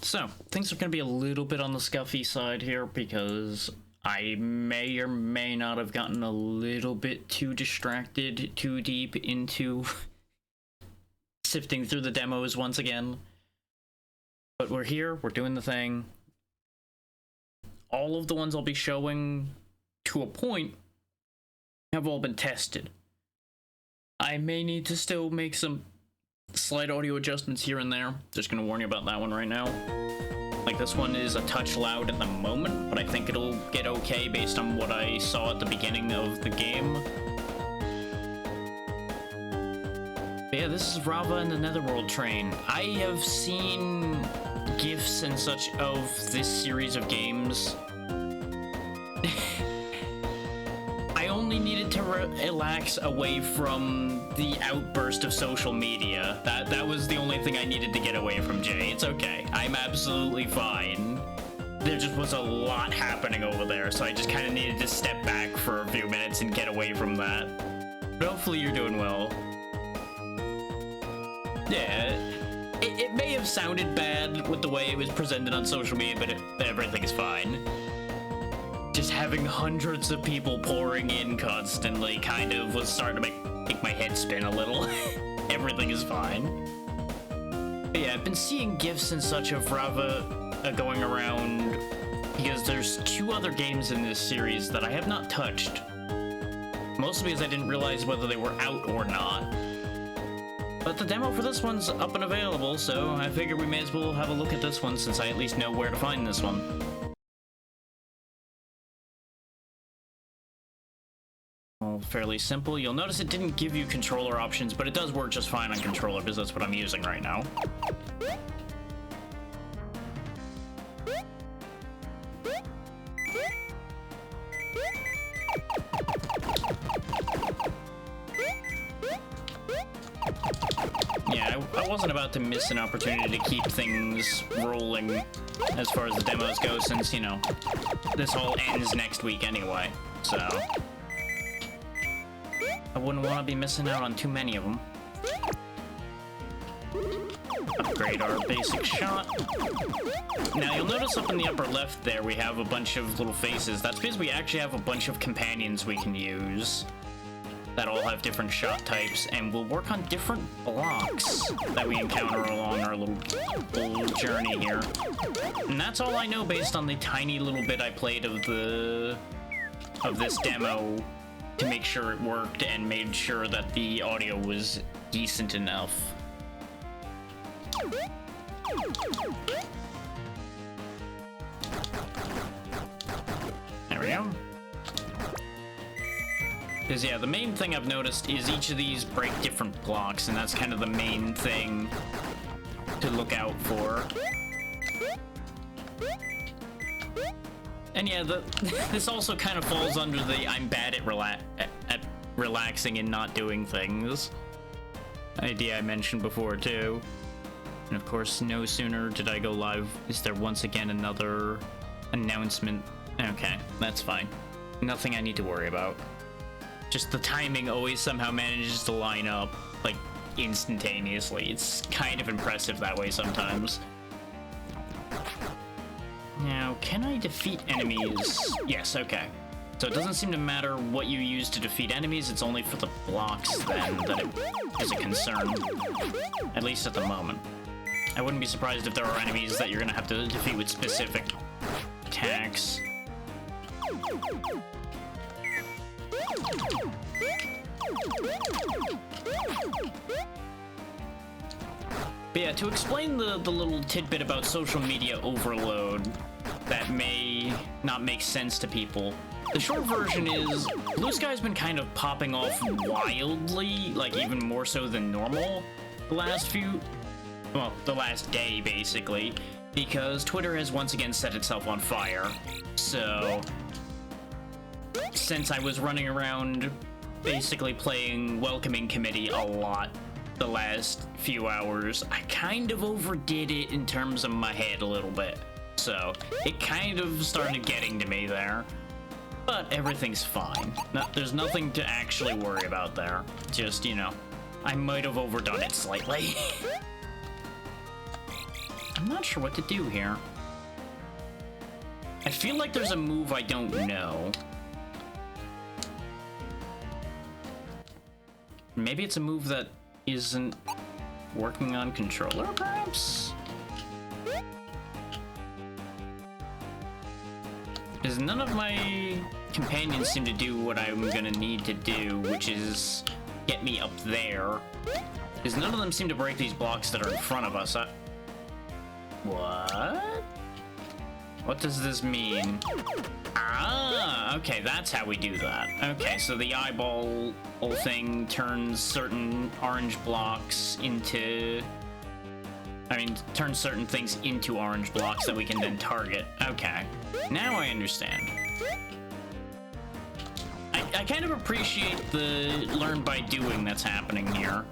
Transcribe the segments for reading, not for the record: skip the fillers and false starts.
So, things are going to be a little bit on the scuffy side here because I may or may not have gotten a little bit too distracted, too deep into sifting through the demos once again. But we're here, we're doing the thing. All of the ones I'll be showing, to a point, have all been tested. I may need to still make some slight audio adjustments here and there. Just gonna warn you about that one right now. Like, this one is a touch loud at the moment, but I think it'll get okay based on what I saw at the beginning of the game. But yeah, this is Ravva and the Netherworld train. I have seen GIFs and such of this series of games. I only needed to relax away from the outburst of social media. That was the only thing I needed to get away from, Jay. It's okay. I'm absolutely fine. There just was a lot happening over there, so I just kind of needed to step back for a few minutes and get away from that. But hopefully you're doing well. Yeah, it may have sounded bad with the way it was presented on social media, but everything is fine. Just having hundreds of people pouring in constantly kind of was starting to make my head spin a little. Everything is fine. But yeah, I've been seeing GIFs and such of Ravva going around because there's 2 other games in this series that I have not touched. Mostly because I didn't realize whether they were out or not. But the demo for this one's up and available, so I figured we may as well have a look at this one since I at least know where to find this one. Fairly simple. You'll notice it didn't give you controller options, but it does work just fine on controller because that's what I'm using right now. Yeah, I wasn't about to miss an opportunity to keep things rolling as far as the demos go since, you know, this all ends next week anyway, so I wouldn't want to be missing out on too many of them. Upgrade our basic shot. Now you'll notice up in the upper left there we have a bunch of little faces. That's because we actually have a bunch of companions we can use that all have different shot types and will work on different blocks that we encounter along our little journey here. And that's all I know based on the tiny little bit I played of this demo to make sure it worked and made sure that the audio was decent enough. There we go. Because yeah, the main thing I've noticed is each of these break different blocks, and that's kind of the main thing to look out for. And yeah, this also kind of falls under the I'm bad at relaxing and not doing things idea I mentioned before too. And of course, no sooner did I go live is there once again another announcement. Okay, that's fine. Nothing I need to worry about. Just the timing always somehow manages to line up, like, instantaneously. It's kind of impressive that way sometimes. Now, can I defeat enemies? Yes, okay. So it doesn't seem to matter what you use to defeat enemies, it's only for the blocks, then, that it is a concern. At least at the moment. I wouldn't be surprised if there are enemies that you're gonna have to defeat with specific attacks. But yeah, to explain the little tidbit about social media overload that may not make sense to people, the short version is Blue Sky's been kind of popping off wildly, like even more so than normal the last day basically, because Twitter has once again set itself on fire. So since I was running around basically playing Welcoming Committee a lot the last few hours, I kind of overdid it in terms of my head a little bit. So it kind of started getting to me there. But everything's fine. There's nothing to actually worry about there. Just, you know, I might have overdone it slightly. I'm not sure what to do here. I feel like there's a move I don't know. Maybe it's a move that isn't working on controller, perhaps? Because none of my companions seem to do what I'm gonna need to do, which is get me up there. Because none of them seem to break these blocks that are in front of us. What? What does this mean? Ah, okay, that's how we do that. Okay, so the eyeball thing turns certain orange blocks into... turns certain things into orange blocks that we can then target. Okay, now I understand. I kind of appreciate the learn by doing that's happening here.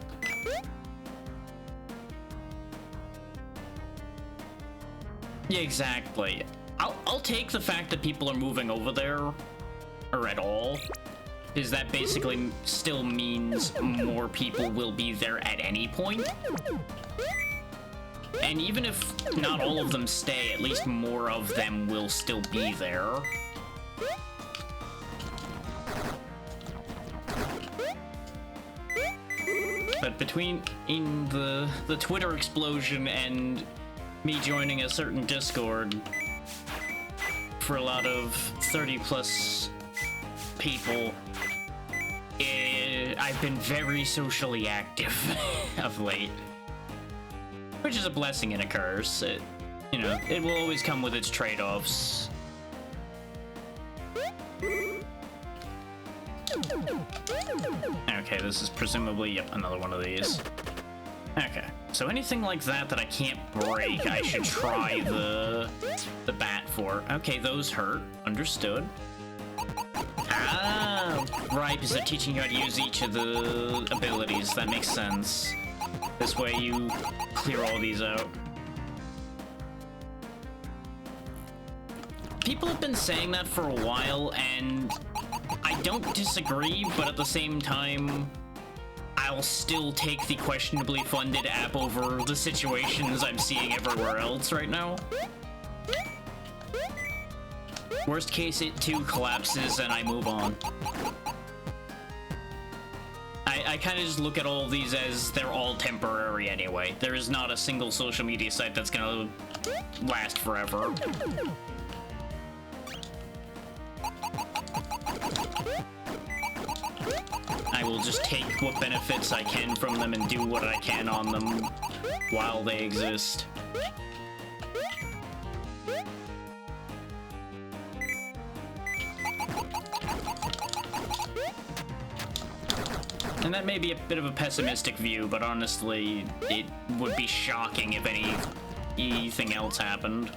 Yeah, exactly. I'll take the fact that people are moving over there, or at all, because that basically still means more people will be there at any point. And even if not all of them stay, at least more of them will still be there. But between the Twitter explosion and me joining a certain Discord for a lot of 30+ people, I've been very socially active of late, which is a blessing and a curse. You know, it will always come with its trade-offs. Okay, this is presumably, yep, another one of these. Okay, so anything like that I can't break, I should try the bat for. Okay, those hurt. Understood. Ah, right, because they're teaching you how to use each of the abilities. That makes sense. This way you clear all these out. People have been saying that for a while, and I don't disagree, but at the same time, I'll still take the questionably funded app over the situations I'm seeing everywhere else right now. Worst case, it too collapses and I move on. I kind of just look at all of these as they're all temporary anyway. There is not a single social media site that's gonna last forever. I will just take what benefits I can from them and do what I can on them while they exist. And that may be a bit of a pessimistic view, but honestly, it would be shocking if anything else happened.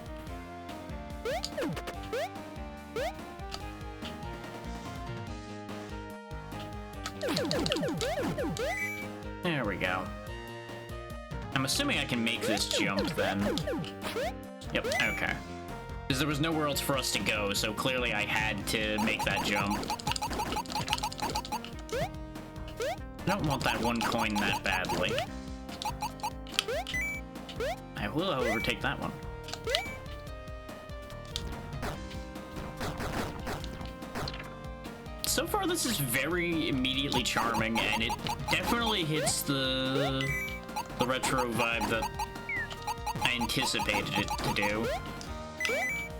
There we go. I'm assuming I can make this jump then. Yep, okay. Because there was nowhere else for us to go, so clearly I had to make that jump. I don't want that one coin that badly. I will, however, take that one. So far, this is very immediately charming, and it definitely hits the retro vibe that I anticipated it to do.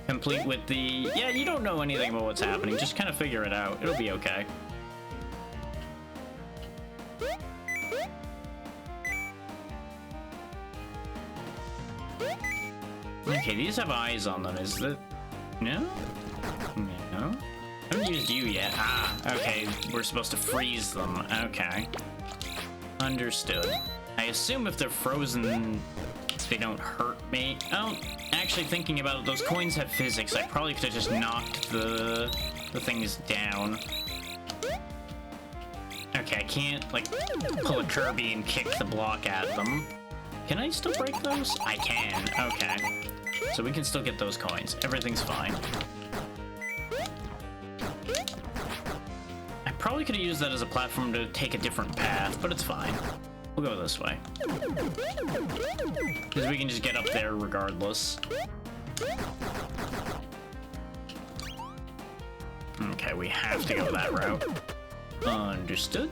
Complete with the, yeah, you don't know anything about what's happening, just kind of figure it out. It'll be okay. Okay, these have eyes on them, is that... No? No? I haven't used you yet. Ah, okay, we're supposed to freeze them. Okay. Understood. I assume if they're frozen, they don't hurt me. Oh, actually thinking about it, those coins have physics. I probably could have just knocked the things down. Okay, I can't, like, pull a Kirby and kick the block at them. Can I still break those? I can. Okay. So we can still get those coins. Everything's fine. I probably could have used that as a platform to take a different path, but it's fine. We'll go this way. Because we can just get up there regardless. Okay, we have to go that route. Understood.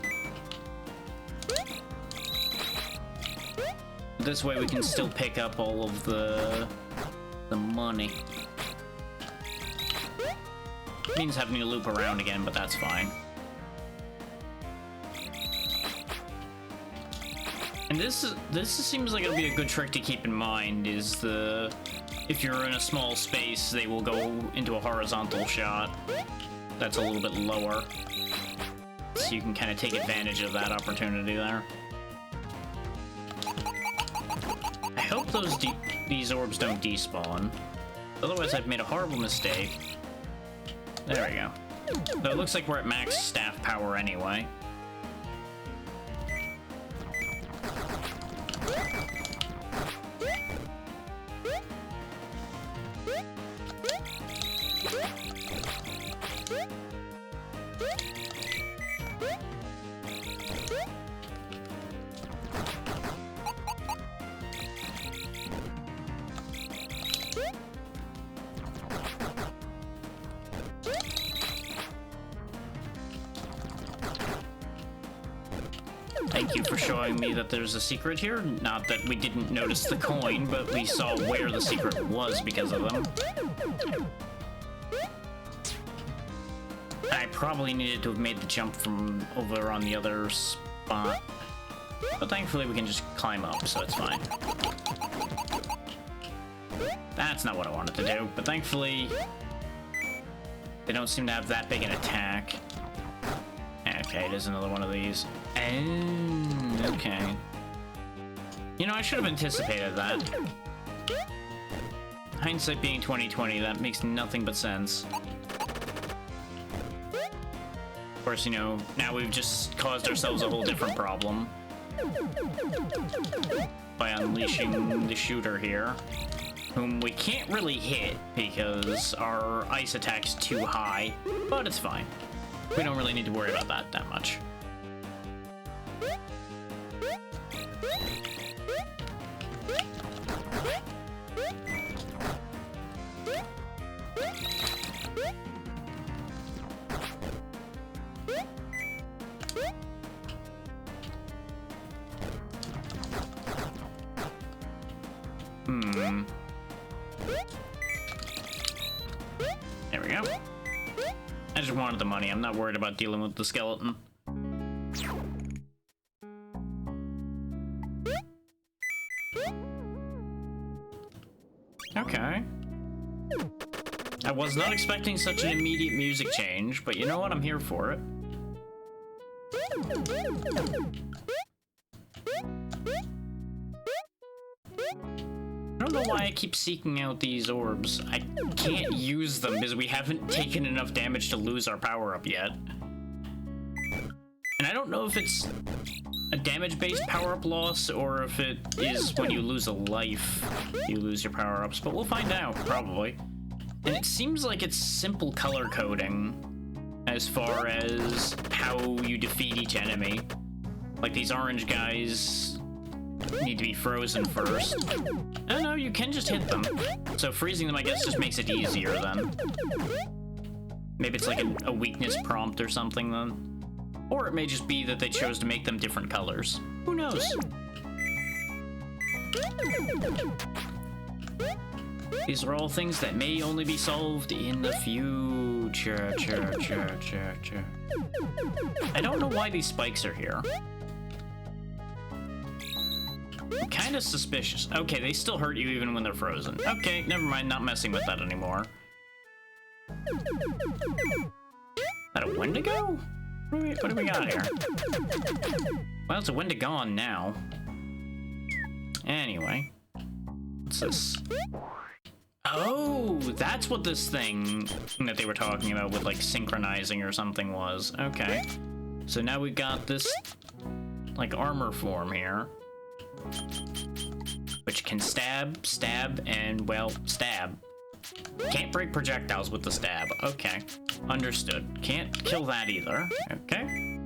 This way we can still pick up all of the money. Means having to loop around again, but that's fine. And this seems like it'll be a good trick to keep in mind, is if you're in a small space, they will go into a horizontal shot that's a little bit lower. So you can kind of take advantage of that opportunity there. I hope these orbs don't despawn. Otherwise, I've made a horrible mistake. There we go. So it looks like we're at max staff power anyway. Thank you for showing me that there's a secret here. Not that we didn't notice the coin, but we saw where the secret was because of them. I probably needed to have made the jump from over on the other spot. But thankfully we can just climb up, so it's fine. That's not what I wanted to do, but thankfully they don't seem to have that big an attack. Okay, it is another one of these. Oh, okay. You know, I should have anticipated that. Hindsight being 2020, that makes nothing but sense. Of course, you know, now we've just caused ourselves a whole different problem by unleashing the shooter here, whom we can't really hit because our ice attack's too high, but it's fine. We don't really need to worry about that much. There we go. I just wanted the money. I'm not worried about dealing with the skeleton. Okay. I was not expecting such an immediate music change, but you know what? I'm here for it. I don't know why I keep seeking out these orbs. I can't use them because we haven't taken enough damage to lose our power-up yet. And I don't know if it's a damage-based power-up loss or if it is when you lose a life, you lose your power-ups, but we'll find out, probably. And it seems like it's simple color coding as far as how you defeat each enemy. Like these orange guys need to be frozen first. Oh no, you can just hit them. So freezing them, I guess, just makes it easier then. Maybe it's like a weakness prompt or something then. Or it may just be that they chose to make them different colors. Who knows? These are all things that may only be solved in the future. I don't know why these spikes are here. I'm kind of suspicious. Okay, they still hurt you even when they're frozen. Okay, never mind, not messing with that anymore. Is that a Wendigo? What do we got here? Well, it's a Wendigon now. Anyway. What's this? Oh, that's what this thing that they were talking about with, like, synchronizing or something was. Okay. So now we've got this, like, armor form here. Which can stab, and, well, stab. Can't break projectiles with the stab. Okay. Understood. Can't kill that either. Okay.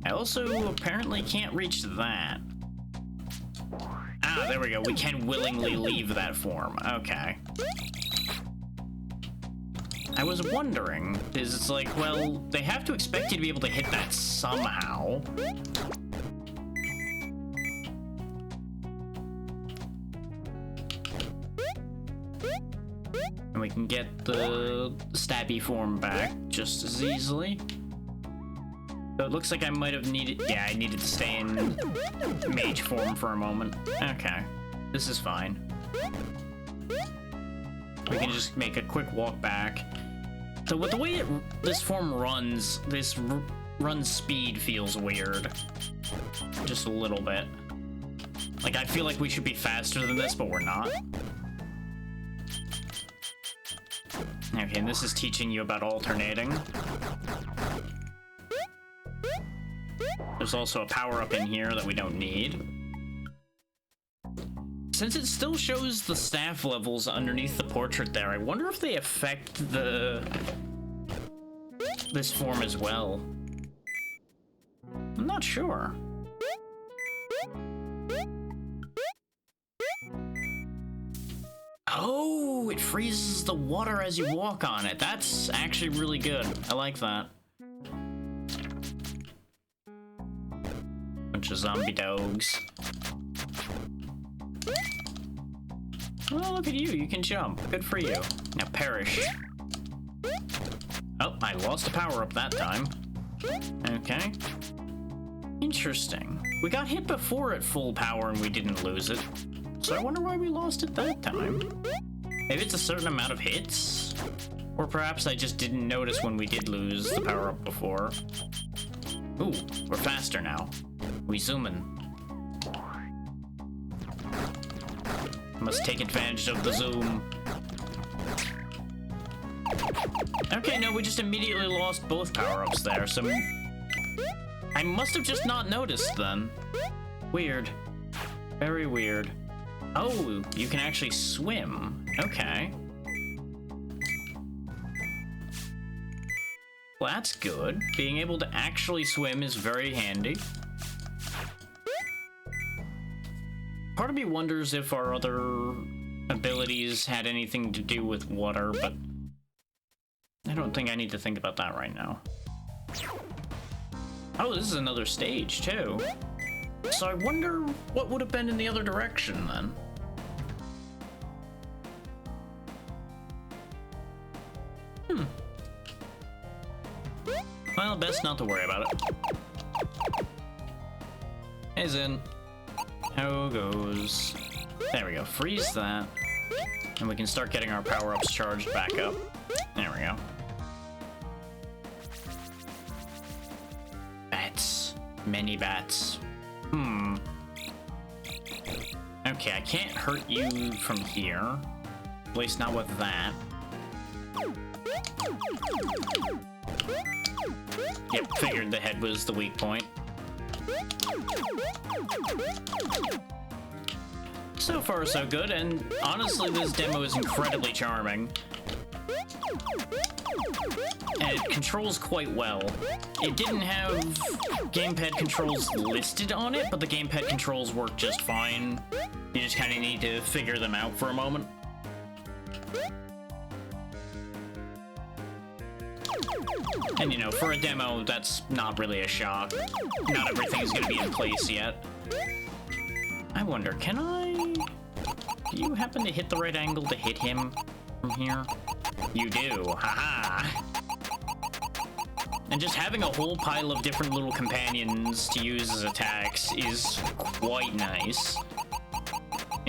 I also apparently can't reach that. Ah, there we go. We can willingly leave that form. Okay. I was wondering, is it's like, well, they have to expect you to be able to hit that somehow. And we can get the stabby form back just as easily. So it looks like I might have needed... Yeah, I needed to stay in mage form for a moment. Okay. This is fine. We can just make a quick walk back. So with the way this form runs, this run speed feels weird. Just a little bit. Like, I feel like we should be faster than this, but we're not. Okay, and this is teaching you about alternating. There's also a power-up in here that we don't need. Since it still shows the staff levels underneath the portrait there, I wonder if they affect this form as well. I'm not sure. Oh, it freezes the water as you walk on it. That's actually really good. I like that. Bunch of zombie dogs. Oh, look at you. You can jump. Good for you. Now perish. Oh, I lost a power-up that time. Okay. Interesting. We got hit before at full power and we didn't lose it. So I wonder why we lost it that time. Maybe it's a certain amount of hits? Or perhaps I just didn't notice when we did lose the power-up before. Ooh, we're faster now. We zoom in. Must take advantage of the zoom. Okay, no, we just immediately lost both power-ups there, so... I must have just not noticed then. Weird. Very weird. Oh, you can actually swim. Okay. Well, that's good. Being able to actually swim is very handy. Part of me wonders if our other abilities had anything to do with water, but I don't think I need to think about that right now. Oh, this is another stage, too. So I wonder what would have been in the other direction, then. Well, best not to worry about it. Hey, Zin. How goes? There we go. Freeze that. And we can start getting our power-ups charged back up. There we go. Bats. Many bats. Okay, I can't hurt you from here. At least not with that. Yep, figured the head was the weak point. So far, so good, and honestly, this demo is incredibly charming. And it controls quite well. It didn't have gamepad controls listed on it, but the gamepad controls work just fine. You just kind of need to figure them out for a moment. And you know, for a demo, that's not really a shock. Not everything's gonna be in place yet. I wonder, can I... Do you happen to hit the right angle to hit him from here? You do, haha! And just having a whole pile of different little companions to use as attacks is quite nice.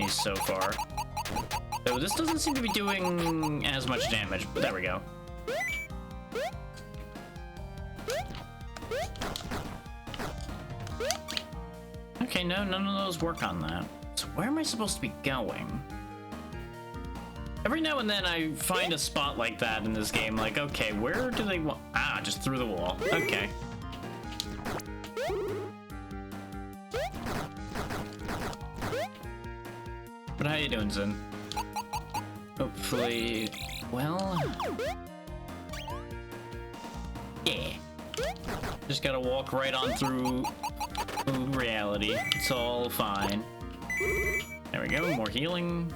So far. So this doesn't seem to be doing as much damage, but there we go. Okay, no, none of those work on that. So where am I supposed to be going? Every now and then I find a spot like that in this game, like, okay, where do they want... Ah, just through the wall. Okay. But how you doing, Zen? Hopefully... Well... Yeah. Just gotta walk right on through reality. It's all fine. There we go, more healing.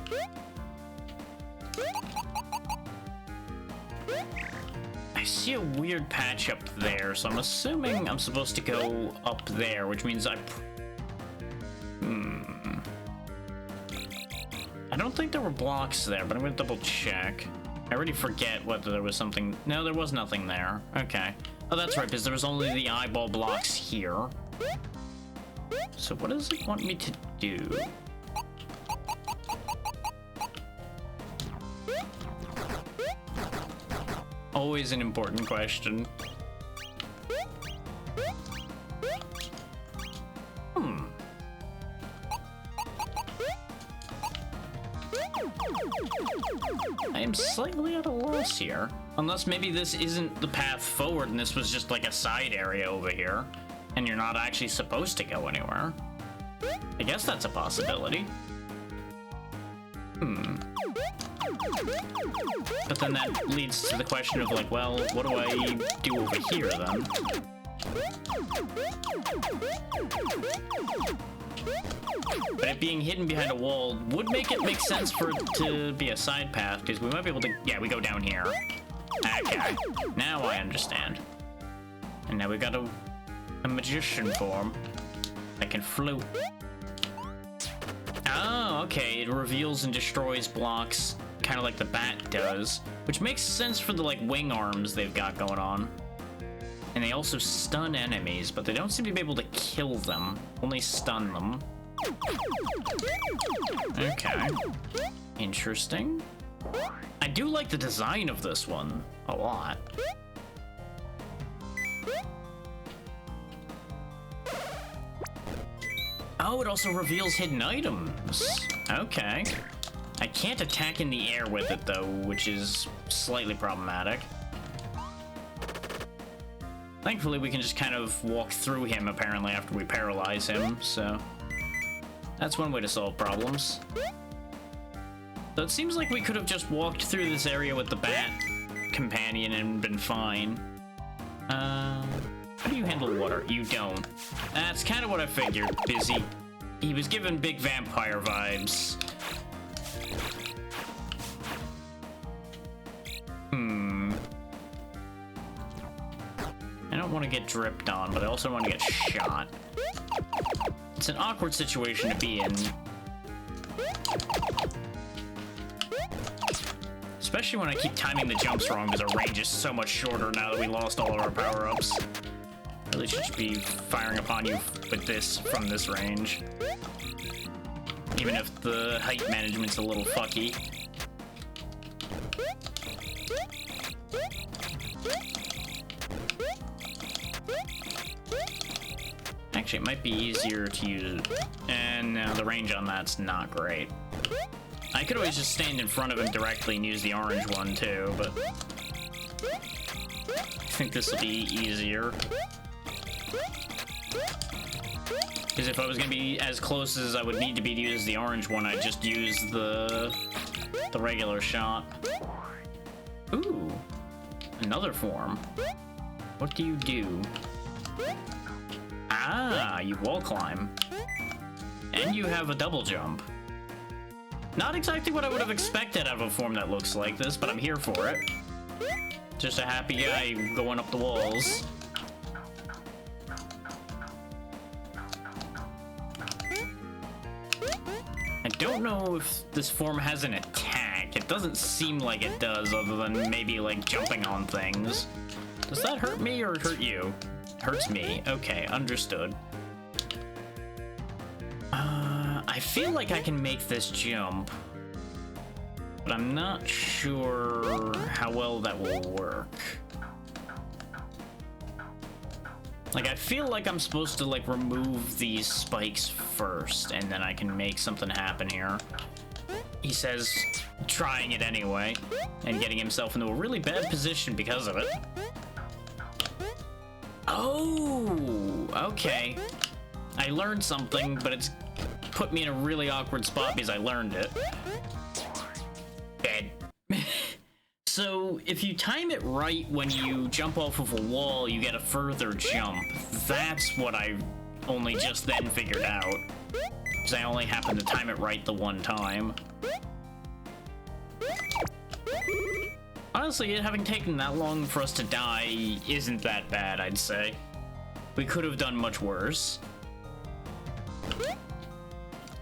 I see a weird patch up there, so I'm assuming I'm supposed to go up there, which means I don't think there were blocks there, but I'm gonna double check. I already forget whether there was something. No, there was nothing there. Okay. Oh, that's right, because there was only the eyeball blocks here. So what does it want me to do? Always an important question. I am slightly at a loss here. Unless maybe this isn't the path forward and this was just like a side area over here. And you're not actually supposed to go anywhere. I guess that's a possibility. But then that leads to the question of like, well, what do I do over here then? But it being hidden behind a wall would make sense for it to be a side path, because we might be able to, yeah, we go down here. Okay, now I understand. And now we got a magician form that can float. Oh, okay, it reveals and destroys blocks, kind of like the bat does, which makes sense for the like wing arms they've got going on. And they also stun enemies, but they don't seem to be able to kill them, only stun them. Okay. Interesting. I do like the design of this one a lot. Oh, it also reveals hidden items. Okay. I can't attack in the air with it, though, which is slightly problematic. Thankfully, we can just kind of walk through him, apparently, after we paralyze him, so... that's one way to solve problems. So it seems like we could have just walked through this area with the bat companion and been fine. How do you handle water? You don't. That's kind of what I figured, Busy. He was given big vampire vibes. I don't want to get dripped on, but I also want to get shot. It's an awkward situation to be in. Especially when I keep timing the jumps wrong because our range is so much shorter now that we lost all of our power-ups. Really should be firing upon you with this from this range. Even if the height management's a little fucky. Actually, it might be easier to use it. And now the range on that's not great. I could always just stand in front of him directly and use the orange one too, but I think this will be easier. Because if I was going to be as close as I would need to be to use the orange one, I'd just use the regular shot. Ooh, another form. What do you do? Ah, you wall climb. And you have a double jump. Not exactly what I would have expected out of a form that looks like this, but I'm here for it. Just a happy guy going up the walls. I don't know if this form has an attack. It doesn't seem like it does, other than maybe like jumping on things. Does that hurt me or hurt you? Hurts me. Okay, understood. I feel like I can make this jump, but I'm not sure how well that will work. Like, I feel like I'm supposed to, like, remove these spikes first, and then I can make something happen here. He says trying it anyway, and getting himself into a really bad position because of it. Oh, okay. I learned something, but it's put me in a really awkward spot because I learned it. Dead. So, if you time it right when you jump off of a wall, you get a further jump. That's what I only just then figured out. Because I only happened to time it right the one time. Honestly, it having taken that long for us to die isn't that bad, I'd say. We could have done much worse. I'm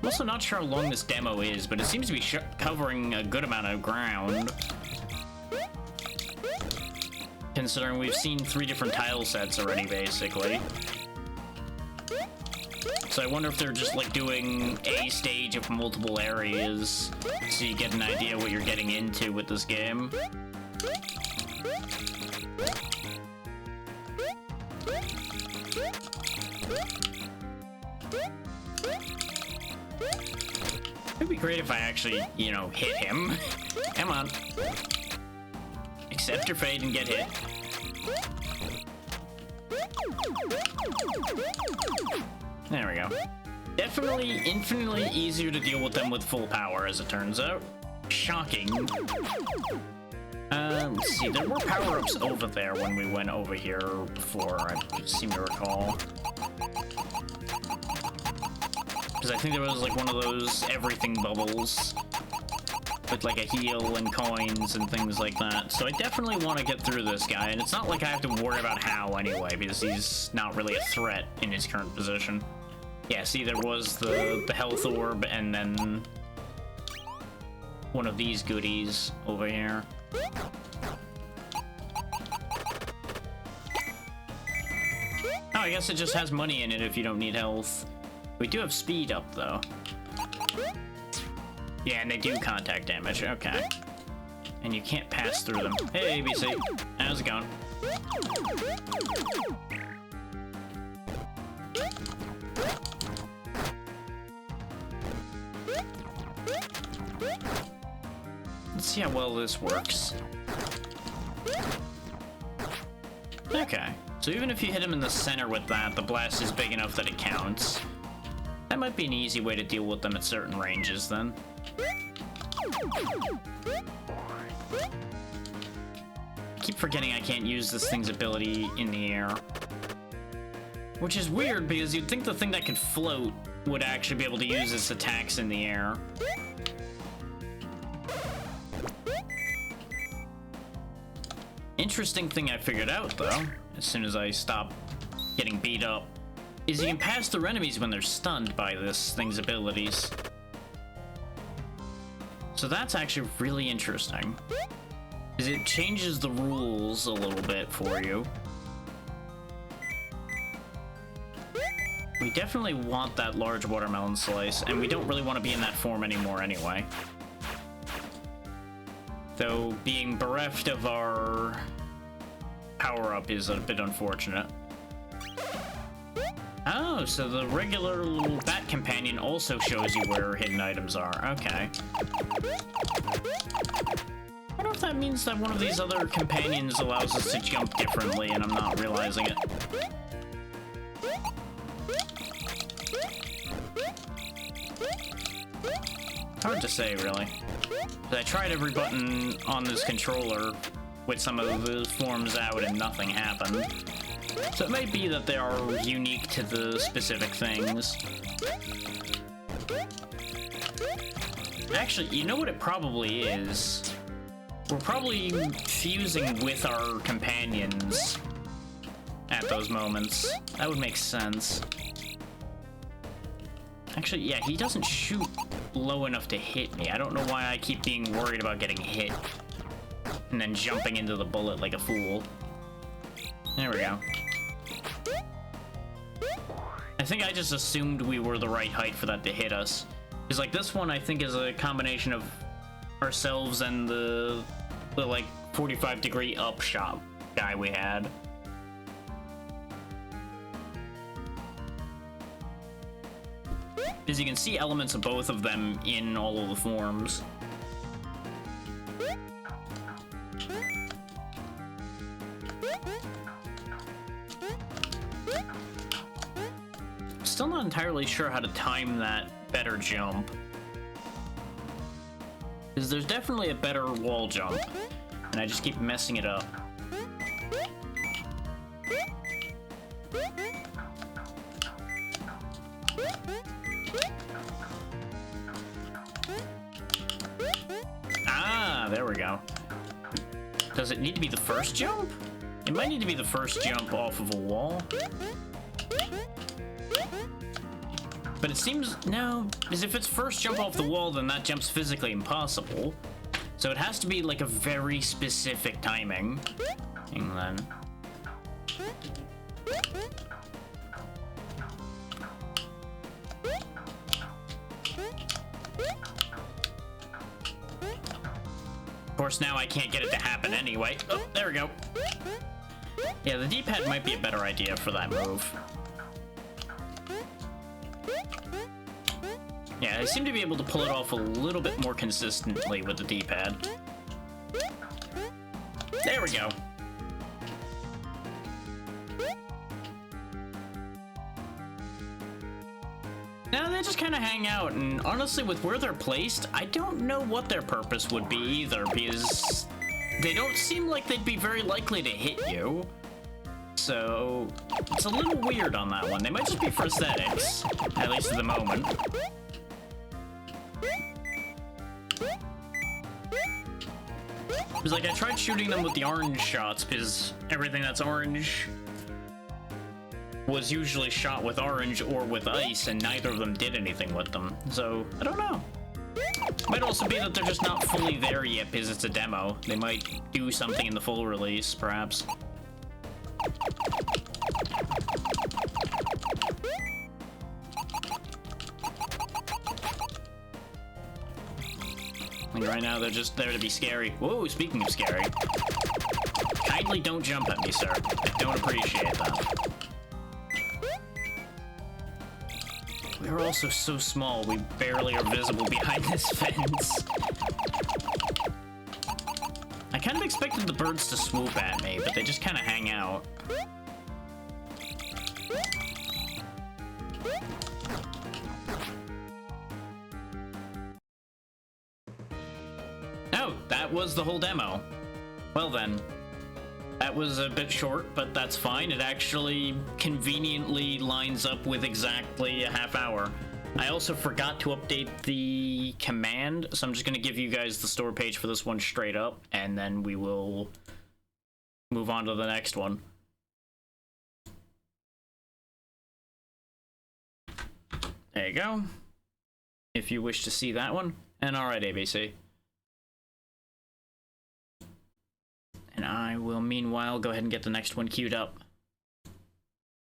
also not sure how long this demo is, but it seems to be covering a good amount of ground. Considering we've seen 3 different tile sets already, basically. So I wonder if they're just, like, doing a stage of multiple areas, so you get an idea what you're getting into with this game. It'd be great if I actually, you know, hit him. Come on. Accept your fate and get hit. There we go. Definitely infinitely easier to deal with them with full power, as it turns out. Shocking. Let's see, there were power-ups over there when we went over here before, I seem to recall. Because I think there was, like, one of those everything bubbles with, like, a heal and coins and things like that. So I definitely want to get through this guy, and it's not like I have to worry about how anyway, because he's not really a threat in his current position. Yeah, see, there was the health orb, and then one of these goodies over here. Oh, I guess it just has money in it if you don't need health. We do have speed up, though. Yeah, and they do contact damage. Okay. And you can't pass through them. Hey, ABC. How's it going? Let's see how well this works. Okay. So even if you hit him in the center with that, the blast is big enough that it counts. That might be an easy way to deal with them at certain ranges, then. I keep forgetting I can't use this thing's ability in the air. Which is weird, because you'd think the thing that could float would actually be able to use its attacks in the air. Interesting thing I figured out, though, as soon as I stop getting beat up, is you can pass through enemies when they're stunned by this thing's abilities. So that's actually really interesting, because it changes the rules a little bit for you. We definitely want that large watermelon slice, and we don't really want to be in that form anymore anyway. Though being bereft of our power-up is a bit unfortunate. Oh, so the regular little bat companion also shows you where hidden items are. Okay. I wonder if that means that one of these other companions allows us to jump differently and I'm not realizing it. Hard to say, really. I tried every button on this controller with some of the forms out and nothing happened. So it may be that they are unique to the specific things. Actually, you know what it probably is? We're probably fusing with our companions at those moments. That would make sense. Actually, yeah, he doesn't shoot low enough to hit me. I don't know why I keep being worried about getting hit and then jumping into the bullet like a fool. There we go. I think I just assumed we were the right height for that to hit us. Because, like, this one I think is a combination of ourselves and the like, 45-degree up shot guy we had. Because you can see elements of both of them in all of the forms. Still not entirely sure how to time that better jump. Because there's definitely a better wall jump. and I just keep messing it up. Ah, there we go. Does it need to be the first jump? It might need to be the first jump off of a wall. But it seems, no, because if it's first jump off the wall, then that jump's physically impossible. So it has to be like a very specific timing. And then... Of course, now I can't get it to happen anyway. Oh, there we go. Yeah, the D-pad might be a better idea for that move. Yeah, I seem to be able to pull it off a little bit more consistently with the D-pad. There we go. Now they just kind of hang out, and honestly, with where they're placed, I don't know what their purpose would be either, because they don't seem like they'd be very likely to hit you. So it's a little weird on that one. They might just be for aesthetics, at least at the moment. It was like I tried shooting them with the orange shots because everything that's orange was usually shot with orange or with ice, and neither of them did anything with them. So I don't know. Might also be that they're just not fully there yet because it's a demo. They might do something in the full release, perhaps. And right now, they're just there to be scary. Whoa, speaking of scary. Kindly don't jump at me, sir. I don't appreciate that. We're also so small, we barely are visible behind this fence. I kind of expected the birds to swoop at me, but they just kind of hang out. Oh, that was the whole demo. Well then, that was a bit short, but that's fine. It actually conveniently lines up with exactly a half hour. I also forgot to update the command, so I'm just going to give you guys the store page for this one straight up, and then we will move on to the next one. There you go. If you wish to see that one. And alright, ABC. And I will, meanwhile, go ahead and get the next one queued up.